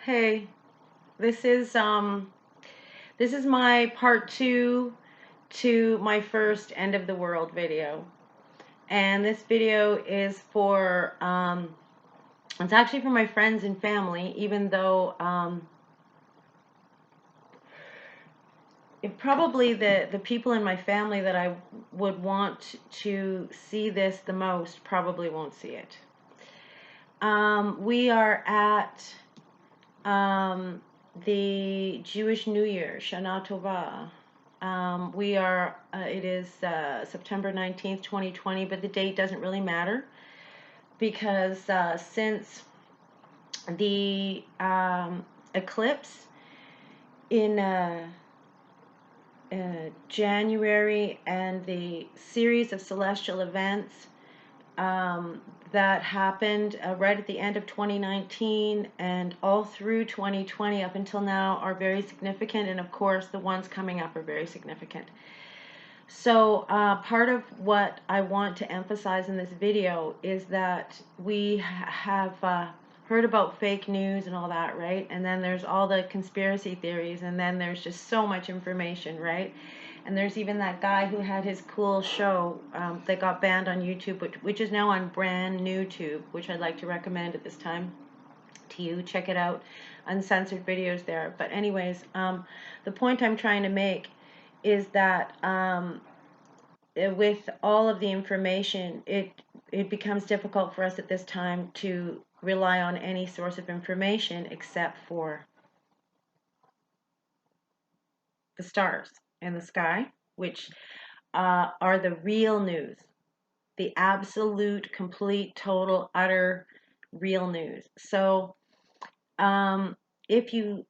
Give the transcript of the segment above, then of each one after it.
Hey, this is this is my part 2 to my first end of the world video. And this video is for it's actually for my friends and family, even though probably the people in my family that I would want to see this the most probably won't see it. We are at the Jewish New Year, Shana Tova. We are, it is September 19th, 2020, but the date doesn't really matter because since the eclipse in January and the series of celestial events that happened right at the end of 2019 and all through 2020 up until now are very significant, and of course the ones coming up are very significant. So part of what I want to emphasize in this video is that we have heard about fake news and all that, right? And then there's all the conspiracy theories, and then there's just so much information, right? And there's even that guy who had his cool show that got banned on YouTube, which is now on brand new Tube, which I'd like to recommend at this time to you. Check it out, uncensored videos there. But anyways, the point I'm trying to make is that with all of the information, it becomes difficult for us at this time to rely on any source of information except for the stars in the sky, which are the real news, the absolute, complete, total, utter real news. So if you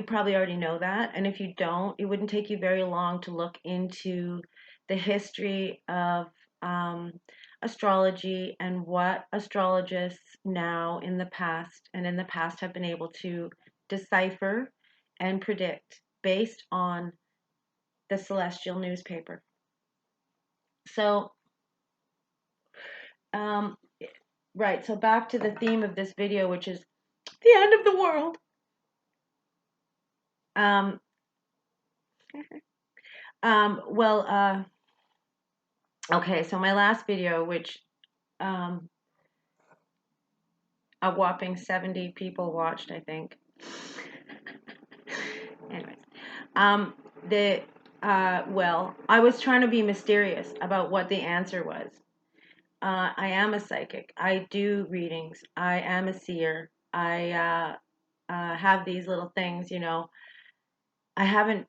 probably already know that, and if you don't, it wouldn't take you very long to look into the history of astrology and what astrologists now in the past have been able to decipher and predict based on the celestial newspaper. So, right, so back to the theme of this video, which is the end of the world. Okay, so my last video, which a whopping 70 people watched, I think. Anyways, I was trying to be mysterious about what the answer was. I am a psychic. I do readings. I am a seer. I have these little things, I haven't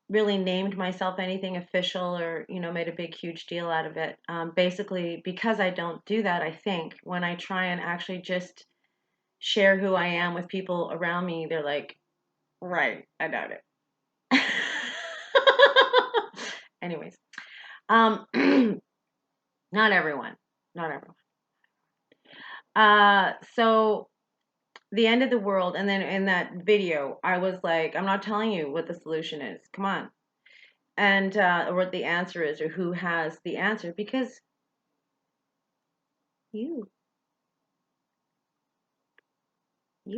really named myself anything official or, made a big, huge deal out of it. Basically, because I don't do that, I think, when I try and actually just share who I am with people around me, they're like, right, I doubt it. Anyways, not everyone, not everyone. So the end of the world, and then in that video, I was like, I'm not telling you what the solution is. Come on, and or what the answer is, or who has the answer, because you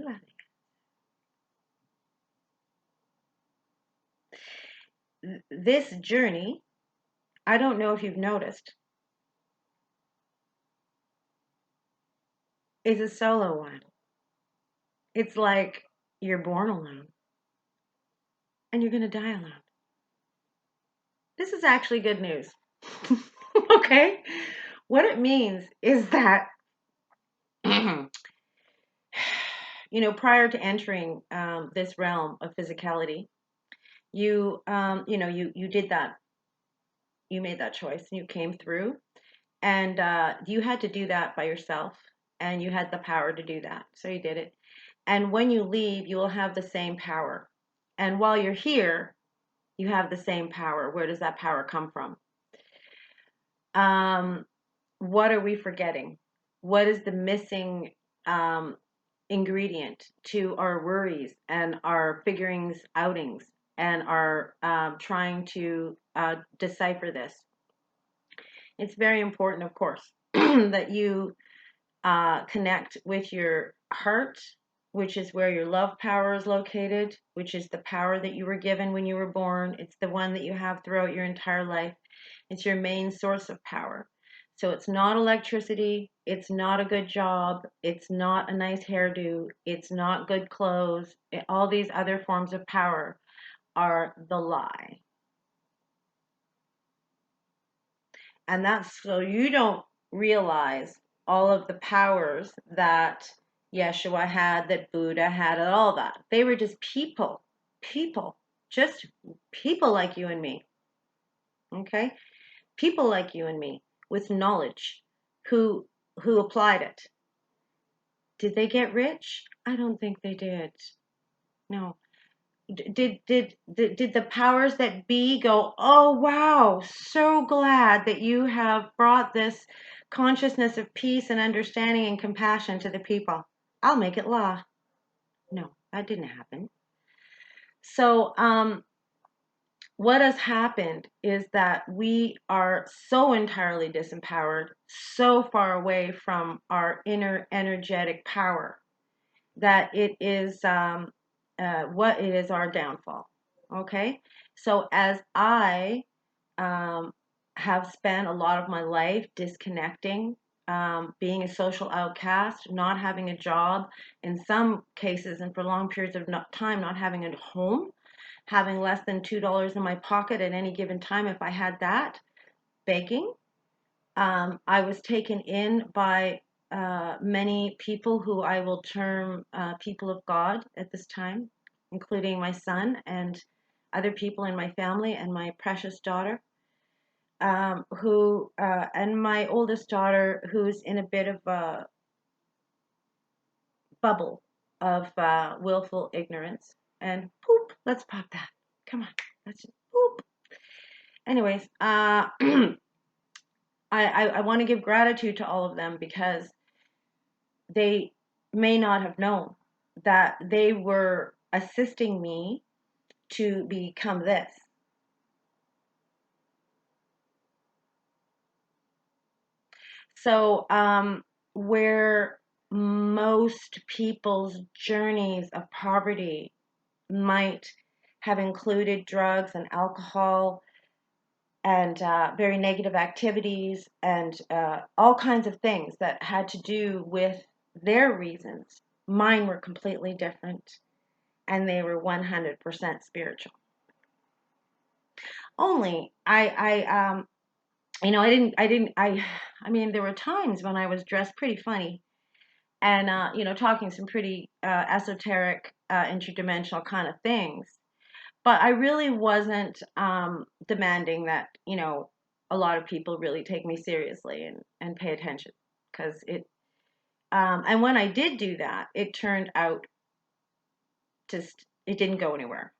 have it. This journey, I don't know if you've noticed, is a solo one. It's like you're born alone and you're going to die alone. This is actually good news. Okay? What it means is that, prior to entering this realm of physicality, you did that. You made that choice and you came through. And you had to do that by yourself. And you had the power to do that. So you did it. And when you leave, you will have the same power. And while you're here, you have the same power. Where does that power come from? What are we forgetting? What is the missing ingredient to our worries and our figurings outings and our trying to decipher this? It's very important, of course, that you connect with your heart, which is where your love power is located, which is the power that you were given when you were born. It's the one that you have throughout your entire life. It's your main source of power. So it's not electricity. It's not a good job. It's not a nice hairdo. It's not good clothes. All these other forms of power are the lie. And that's so you don't realize all of the powers that Yeshua had, that Buddha had, and all that. They were just people, just people like you and me. Okay? People like you and me with knowledge who applied it. Did they get rich? I don't think they did. No. Did the powers that be go, oh wow, so glad that you have brought this consciousness of peace and understanding and compassion to the people. I'll make it law. No, that didn't happen. So what has happened is that we are so entirely disempowered, so far away from our inner energetic power, that it is what it is our downfall. Okay, so as I have spent a lot of my life disconnecting, being a social outcast, not having a job, in some cases, and for long periods of time, not having a home, having less than $2 in my pocket at any given time, if I had that, begging. I was taken in by many people who I will term people of God at this time, including my son and other people in my family and my precious daughter, and my oldest daughter, who's in a bit of a bubble of willful ignorance. And poop, let's pop that. Come on, let's just poop. Anyways, I want to give gratitude to all of them because they may not have known that they were assisting me to become this. So, where most people's journeys of poverty might have included drugs and alcohol and very negative activities and all kinds of things that had to do with their reasons, mine were completely different, and they were 100% spiritual. Only I mean, there were times when I was dressed pretty funny and, talking some pretty esoteric, interdimensional kind of things. But I really wasn't demanding that, a lot of people really take me seriously and pay attention. Because and when I did do that, it turned out it didn't go anywhere.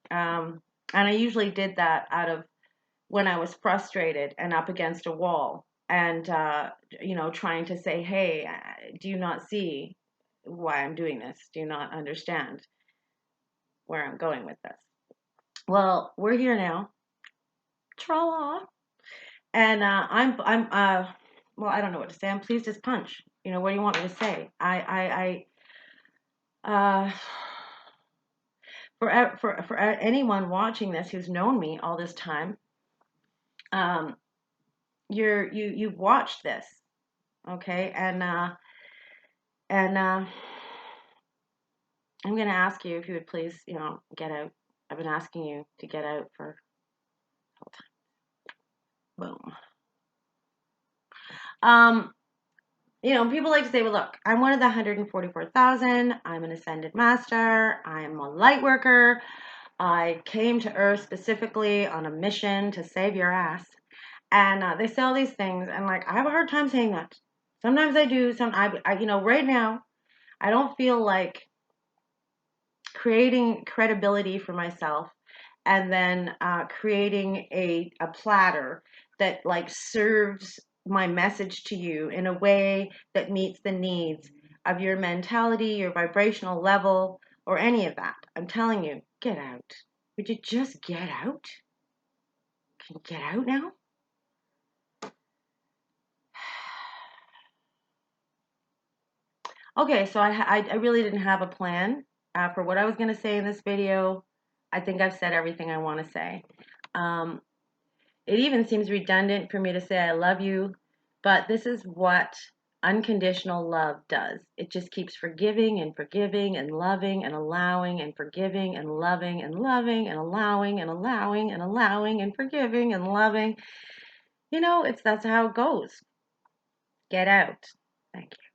And I usually did that out of when I was frustrated and up against a wall and, trying to say, hey, do you not see why I'm doing this? Do you not understand where I'm going with this? Well, we're here now. Tra-la. And well, I don't know what to say. I'm pleased as punch. What do you want me to say? Uh, for anyone watching this who's known me all this time, you've watched this, okay? And I'm gonna ask you if you would please, get out. I've been asking you to get out for the whole time. Boom. People like to say, well, look, I'm one of the 144,000. I'm an ascended master. I'm a light worker. I came to Earth specifically on a mission to save your ass. And they say all these things, and like I have a hard time saying that. Sometimes I do. Right now, I don't feel like creating credibility for myself and then creating a platter that like serves my message to you in a way that meets the needs of your mentality, your vibrational level, or any of that. I'm telling you, get out. Would you just get out? Can you get out now? Okay, so I really didn't have a plan for what I was going to say in this video. I think I've said everything I want to say. Um, it even seems redundant for me to say I love you, but this is what unconditional love does. It just keeps forgiving and forgiving and loving and allowing and forgiving and loving and loving and allowing and allowing and allowing and forgiving and loving. You know, that's how it goes. Get out. Thank you.